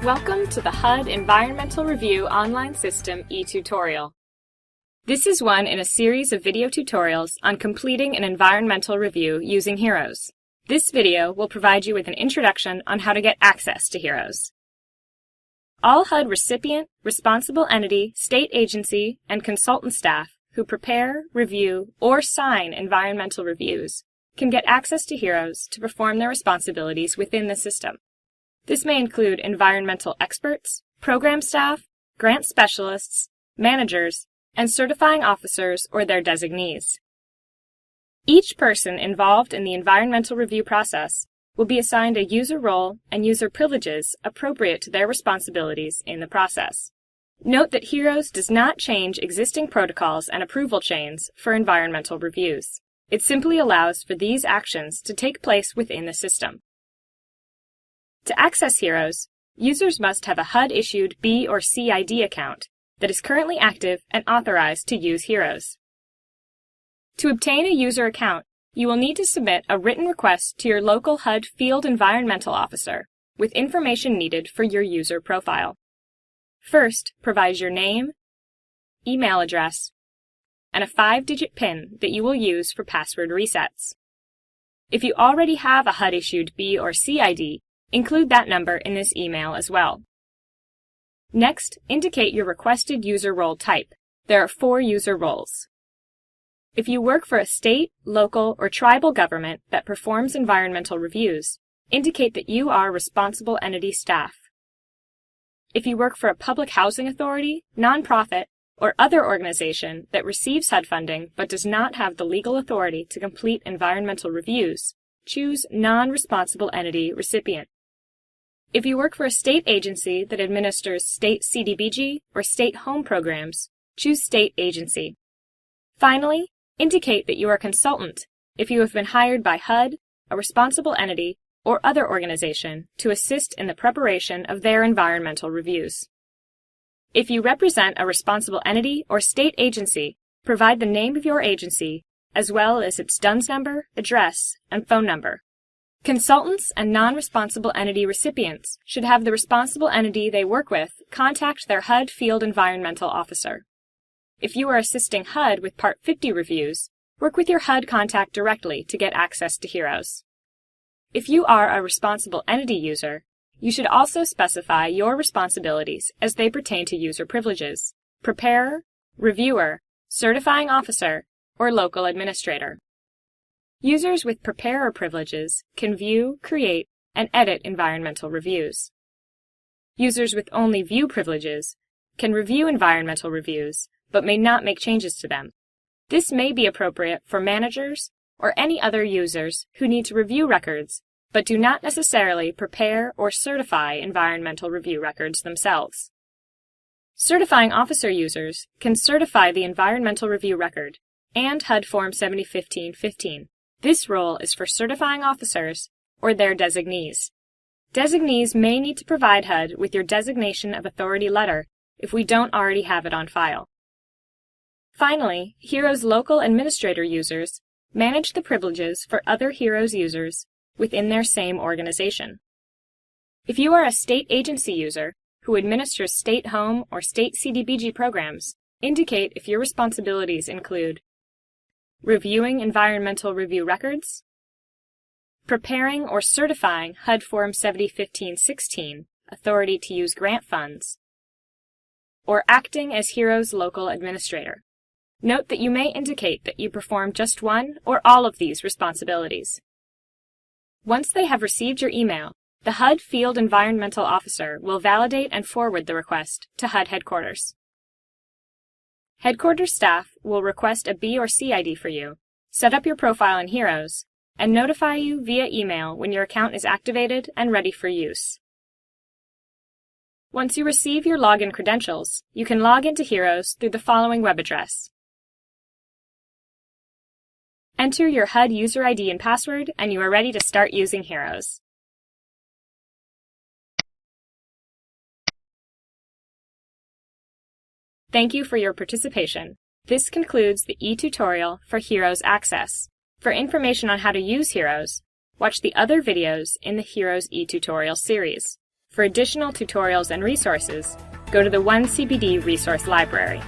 Welcome to the HUD Environmental Review Online System e-tutorial. This is one in a series of video tutorials on completing an environmental review using HEROS. This video will provide you with an introduction on how to get access to HEROS. All HUD recipient, responsible entity, state agency, and consultant staff who prepare, review, or sign environmental reviews can get access to HEROS to perform their responsibilities within the system. This may include environmental experts, program staff, grant specialists, managers, and certifying officers or their designees. Each person involved in the environmental review process will be assigned a user role and user privileges appropriate to their responsibilities in the process. Note that HEROS does not change existing protocols and approval chains for environmental reviews. It simply allows for these actions to take place within the system. To access HEROS, users must have a HUD-issued B or C ID account that is currently active and authorized to use HEROS. To obtain a user account, you will need to submit a written request to your local HUD Field Environmental Officer with information needed for your user profile. First, provide your name, email address, and a 5-digit PIN that you will use for password resets. If you already have a HUD-issued B or C ID, include that number in this email as well. Next, indicate your requested user role type. There are 4 user roles. If you work for a state, local, or tribal government that performs environmental reviews, indicate that you are responsible entity staff. If you work for a public housing authority, nonprofit, or other organization that receives HUD funding but does not have the legal authority to complete environmental reviews, choose Non-Responsible Entity Recipient. If you work for a state agency that administers state CDBG or state home programs, choose State Agency. Finally, indicate that you are a consultant if you have been hired by HUD, a responsible entity, or other organization to assist in the preparation of their environmental reviews. If you represent a responsible entity or state agency, provide the name of your agency as well as its DUNS number, address, and phone number. Consultants and non-responsible entity recipients should have the responsible entity they work with contact their HUD Field Environmental Officer. If you are assisting HUD with Part 50 reviews, work with your HUD contact directly to get access to HEROS. If you are a responsible entity user, you should also specify your responsibilities as they pertain to user privileges, preparer, reviewer, certifying officer, or local administrator. Users with preparer privileges can view, create, and edit environmental reviews. Users with only view privileges can review environmental reviews, but may not make changes to them. This may be appropriate for managers or any other users who need to review records, but do not necessarily prepare or certify environmental review records themselves. Certifying officer users can certify the environmental review record and HUD Form 7015-15. This role is for certifying officers or their designees. Designees may need to provide HUD with your designation of authority letter if we don't already have it on file. Finally, HEROS local administrator users manage the privileges for other HEROS users within their same organization. If you are a state agency user who administers state home or state CDBG programs, indicate if your responsibilities include reviewing environmental review records, preparing or certifying HUD Form 7015-16, authority to use grant funds, or acting as HEROS local administrator. Note that you may indicate that you perform just one or all of these responsibilities. Once they have received your email, the HUD Field Environmental Officer will validate and forward the request to HUD headquarters. Headquarters staff will request a B or C ID for you, set up your profile in HEROS, and notify you via email when your account is activated and ready for use. Once you receive your login credentials, you can log into HEROS through the following web address. Enter your HUD user ID and password, and you are ready to start using HEROS. Thank you for your participation. This concludes the e-tutorial for HEROS Access. For information on how to use HEROS, watch the other videos in the HEROS e-tutorial series. For additional tutorials and resources, go to the 1CBD Resource Library.